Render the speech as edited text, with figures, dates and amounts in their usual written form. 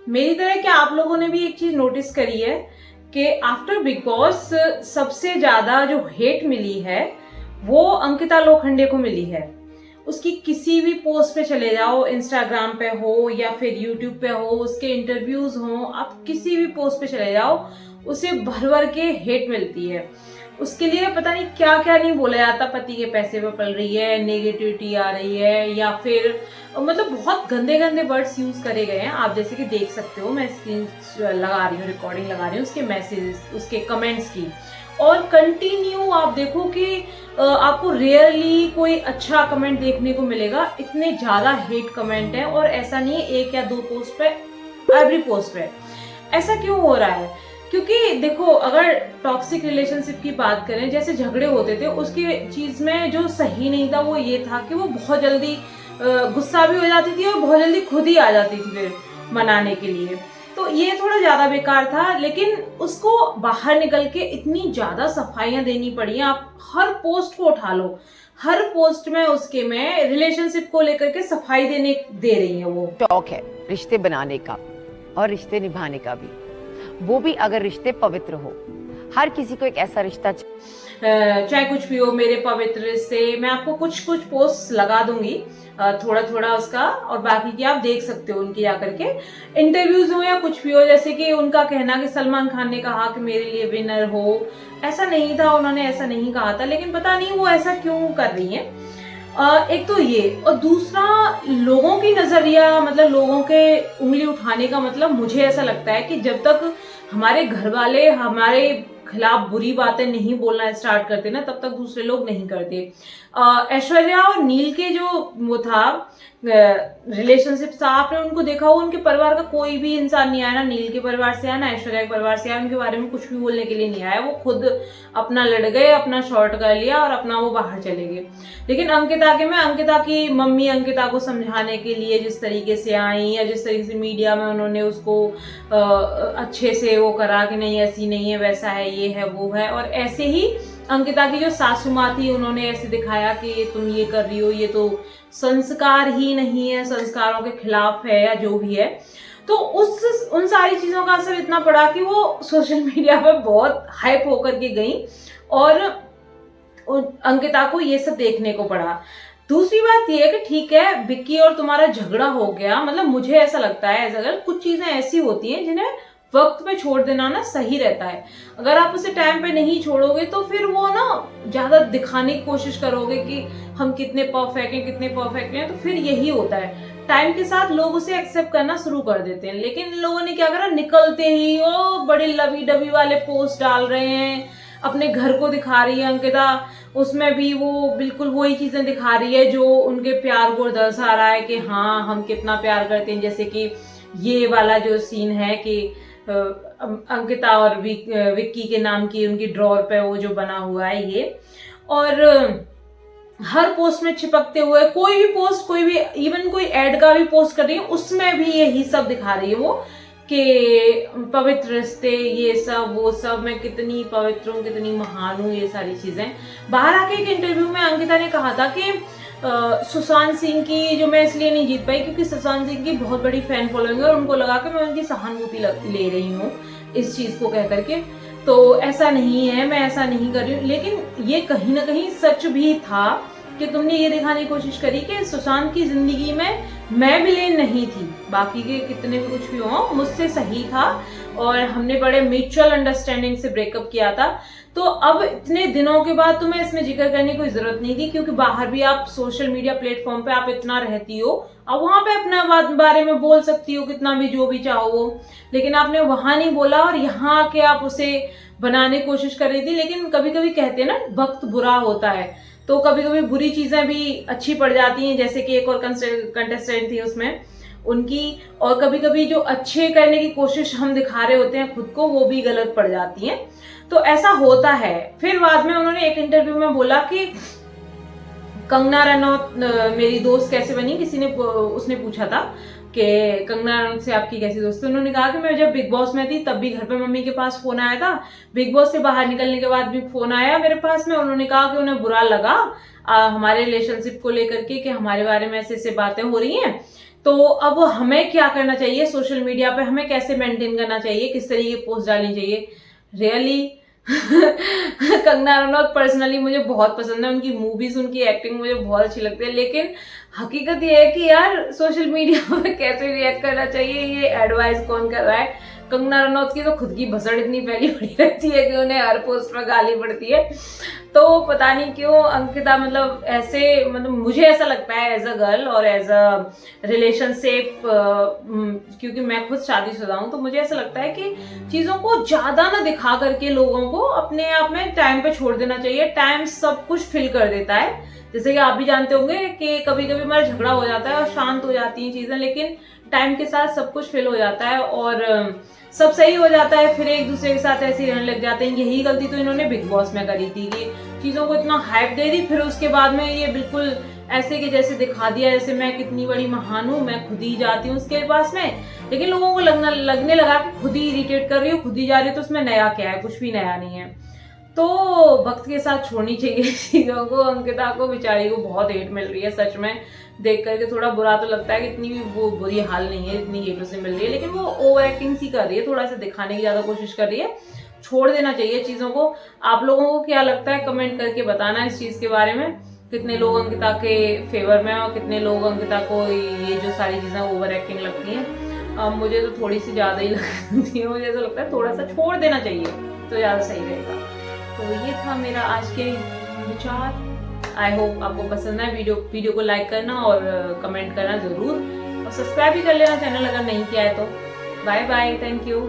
मेरी तरह क्या आप लोगों ने भी एक चीज नोटिस करी है कि आफ्टर बिग बॉस सबसे ज्यादा जो हेट मिली है वो अंकिता लोखंडे को मिली है। उसकी किसी भी पोस्ट पे चले जाओ, इंस्टाग्राम पे हो या फिर यूट्यूब पे हो, उसके इंटरव्यूज हो, आप किसी भी पोस्ट पे चले जाओ, उसे भर भर के हेट मिलती है। उसके लिए पता नहीं क्या क्या नहीं बोला जाता, पति के पैसे पे पल रही है, नेगेटिविटी आ रही है, या फिर मतलब बहुत गंदे गंदे वर्ड्स यूज करे गए हैं। आप जैसे कि देख सकते हो, मैं स्क्रीन लगा रही हूँ, रिकॉर्डिंग लगा रही हूँ उसके मैसेजेस, उसके कमेंट्स की, और कंटिन्यू आप देखो कि आपको रेयरली कोई अच्छा कमेंट देखने को मिलेगा। इतने ज्यादा हेट कमेंट है, और ऐसा नहीं है एक या दो पोस्ट पे, एवरी पोस्ट पे। ऐसा क्यों हो रहा है? क्योंकि देखो, अगर टॉक्सिक रिलेशनशिप की बात करें, जैसे झगड़े होते थे, उसकी चीज में जो सही नहीं था वो ये था कि वो बहुत जल्दी गुस्सा भी हो जाती थी और बहुत जल्दी खुद ही आ जाती थी फिर मनाने के लिए। तो ये थोड़ा ज्यादा बेकार था, लेकिन उसको बाहर निकल के इतनी ज्यादा सफाइयां देनी पड़ी हैं। आप हर पोस्ट को उठा लो, हर पोस्ट में उसके में रिलेशनशिप को लेकर के सफाई दे रही है वो। शौक है रिश्ते बनाने का और रिश्ते निभाने का भी, वो भी अगर रिश्ते पवित्र हो। हर किसी को एक ऐसा रिश्ता चाहे कुछ भी हो, मेरे पवित्र रिश्ते, मैं आपको कुछ कुछ पोस्ट लगा दूंगी थोड़ा थोड़ा उसका, और बाकी की आप देख सकते हो उनकी जाकर के। इंटरव्यूज हो या कुछ भी हो, जैसे कि उनका कहना कि सलमान खान ने कहा कि मेरे लिए विनर हो, ऐसा नहीं था, उन्होंने ऐसा नहीं कहा था, लेकिन पता नहीं वो ऐसा क्यों कर रही है। एक तो ये, और दूसरा लोगों की नजरिया, मतलब लोगों के उंगली उठाने का मतलब, मुझे ऐसा लगता है कि जब तक हमारे घर वाले हमारे खिलाफ बुरी बातें नहीं बोलना स्टार्ट करते ना, तब तक दूसरे लोग नहीं करते। ऐश्वर्या और नील के जो वो था रिलेशनशिप था, आपने उनको देखा हो, उनके परिवार का कोई भी इंसान नहीं आया, ना नील के परिवार से आया ना ऐश्वर्या के परिवार से आया, उनके बारे में कुछ भी बोलने के लिए नहीं आया। वो खुद अपना लड़ गए, अपना शॉर्ट कर लिया और अपना वो बाहर चले गए। लेकिन अंकिता के में, अंकिता की मम्मी अंकिता को समझाने के लिए जिस तरीके से आई, या जिस तरीके से मीडिया में उन्होंने उसको अच्छे से वो करा कि नहीं ऐसी नहीं है, वैसा है, ये है, वो है, और ऐसे ही अंकिता की जो सासू माँ थी, उन्होंने ऐसे दिखाया कि तुम ये कर रही हो, ये तो संस्कार ही नहीं है, संस्कारों के खिलाफ है, या जो भी है। तो उन सारी चीजों का असर इतना पड़ा कि वो सोशल मीडिया पर बहुत हाइप होकर के गई, और अंकिता को ये सब देखने को पड़ा। दूसरी बात ये है कि ठीक है, विक्की और तुम्हारा झगड़ा हो गया, मतलब मुझे ऐसा लगता है अगर कुछ चीजें ऐसी होती हैं जिन्हें वक्त पे छोड़ देना ना सही रहता है। अगर आप उसे टाइम पे नहीं छोड़ोगे तो फिर वो ना ज्यादा दिखाने की कोशिश करोगे कि हम कितने परफेक्ट हैं, कितने परफेक्ट हैं, तो फिर यही होता है। टाइम के साथ लोग उसे एक्सेप्ट करना शुरू कर देते हैं, लेकिन इन लोगों ने क्या करा, निकलते ही वो बड़े लवी डबी वाले पोस्ट डाल रहे हैं, अपने घर को दिखा रही है अंकिता, उसमें भी वो बिल्कुल वही चीजें दिखा रही है जो उनके प्यार को दर्शा रहा है कि हाँ हम कितना प्यार करते हैं। जैसे कि ये वाला जो सीन है कि अंकिता और विक्की के नाम की उनकी ड्रॉर पे वो जो बना हुआ है ये, और हर पोस्ट में चिपकते हुए कोई भी पोस्ट, कोई भी इवन कोई एड का भी पोस्ट कर रही है, उसमें भी यही सब दिखा रही है वो कि पवित्र रिश्ते, ये सब वो सब, मैं कितनी पवित्र हूँ, कितनी महान हूँ, ये सारी चीजें। बाहर आके एक इंटरव्यू में अंकिता ने कहा था कि सुशांत सिंह की, जो मैं इसलिए नहीं जीत पाई क्योंकि सुशांत सिंह की बहुत बड़ी फैन फॉलोइंग है, और उनको लगा कि मैं उनकी सहानुभूति ले रही हूँ इस चीज को कह करके। तो ऐसा नहीं है, मैं ऐसा नहीं कर रही हूँ, लेकिन ये कहीं ना कहीं सच भी था कि तुमने ये दिखाने की कोशिश करी कि सुशांत की जिंदगी में मैं विलेन नहीं थी, बाकी के कितने भी कुछ भी हो मुझसे सही था, और हमने बड़े म्यूचुअल अंडरस्टैंडिंग से ब्रेकअप किया था। तो अब इतने दिनों के बाद तुम्हें इसमें जिक्र करने की कोई जरूरत नहीं थी, क्योंकि बाहर भी आप सोशल मीडिया प्लेटफॉर्म पे आप इतना रहती हो, अब वहां पे अपने बारे में बोल सकती हो कितना भी, जो भी चाहो वो, लेकिन आपने वहां नहीं बोला, और यहाँ आके आप उसे बनाने की कोशिश कर रही थी। लेकिन कभी कभी कहते हैं ना, वक्त बुरा होता है, तो कभी कभी बुरी चीजें भी अच्छी पड़ जाती हैं, जैसे कि एक और कंटेस्टेंट थी उसमें उनकी, और कभी कभी जो अच्छे करने की कोशिश हम दिखा रहे होते हैं खुद को, वो भी गलत पड़ जाती हैं। तो ऐसा होता है। फिर बाद में उन्होंने एक इंटरव्यू में बोला कि कंगना रनौत मेरी दोस्त कैसे बनी, किसी ने उसने पूछा था कि कंगना रनौत से आपकी कैसी दोस्ती। उन्होंने कहा कि मैं जब बिग बॉस में थी तब भी घर पे मम्मी के पास फोन आया था, बिग बॉस से बाहर निकलने के बाद भी फोन आया मेरे पास में, उन्होंने कहा कि उन्हें बुरा लगा, हमारे रिलेशनशिप को लेकर के कि हमारे बारे में ऐसे ऐसे बातें हो रही हैं, तो अब हमें क्या करना चाहिए, सोशल मीडिया पे हमें कैसे मेंटेन करना चाहिए, किस तरीके की पोस्ट डालनी चाहिए। रियली कंगना रनौत पर्सनली मुझे बहुत पसंद है, उनकी मूवीज, उनकी एक्टिंग मुझे बहुत अच्छी लगती है, लेकिन हकीकत ये है कि यार सोशल मीडिया पे कैसे रिएक्ट करना चाहिए ये एडवाइस कौन कर रहा है। कंगना रनौत की तो खुद की भसड़ इतनी फैली पड़ी रहती है कि उन्हें हर पोस्ट में गाली पड़ती है, तो पता नहीं क्यों अंकिता मतलब ऐसे, मतलब मुझे ऐसा लगता है एज अ गर्ल और एज अ रिलेशनशिप, क्योंकि मैं खुद शादीशुदा हूँ, तो मुझे ऐसा लगता है कि चीजों को ज्यादा ना दिखा करके लोगों को अपने आप में टाइम पे छोड़ देना चाहिए। टाइम सब कुछ फिल कर देता है, जैसे कि आप भी जानते होंगे कि कभी कभी हमारा झगड़ा हो जाता है और शांत हो जाती हैं चीजें, लेकिन टाइम के साथ सब कुछ फिल हो जाता है और सब सही हो जाता है, फिर एक दूसरे के साथ ऐसे रहने लग जाते हैं। यही गलती तो इन्होंने बिग बॉस में करी थी कि चीजों को इतना हाइप दे दी, फिर उसके बाद में ये बिल्कुल ऐसे कि जैसे दिखा दिया जैसे मैं कितनी बड़ी महान हूँ, मैं खुद ही जाती हूँ उसके पास में, लेकिन लोगों को लगने लगा कि खुद ही इरिटेट कर रही हूँ, खुद ही जा रही हूँ, तो उसमें नया क्या है, कुछ भी नया नहीं है। तो वक्त के साथ छोड़नी चाहिए चीजों को। अंकिता को बेचारी को बहुत हेट मिल रही है, सच में देख करके थोड़ा बुरा तो लगता है कि इतनी भी वो बुरी हाल नहीं है, इतनी हेट उसे मिल रही है, लेकिन वो ओवर एक्टिंग सी कर रही है, थोड़ा सा दिखाने की ज्यादा कोशिश कर रही है। छोड़ देना चाहिए चीजों को। आप लोगों को क्या लगता है कमेंट करके बताना इस चीज के बारे में, कितने लोग अंकिता के फेवर में और कितने लोग अंकिता को ये जो सारी चीजें ओवर एक्टिंग लगती हैं। मुझे तो थोड़ी सी ज्यादा ही लगती है, मुझे तो लगता है थोड़ा सा छोड़ देना चाहिए तो ज्यादा सही रहेगा। तो ये था मेरा आज के विचार। आई होप आपको पसंद है। वीडियो को लाइक करना और कमेंट करना जरूर, और सब्सक्राइब भी कर लेना चैनल अगर नहीं किया है तो। Bye bye, thank you.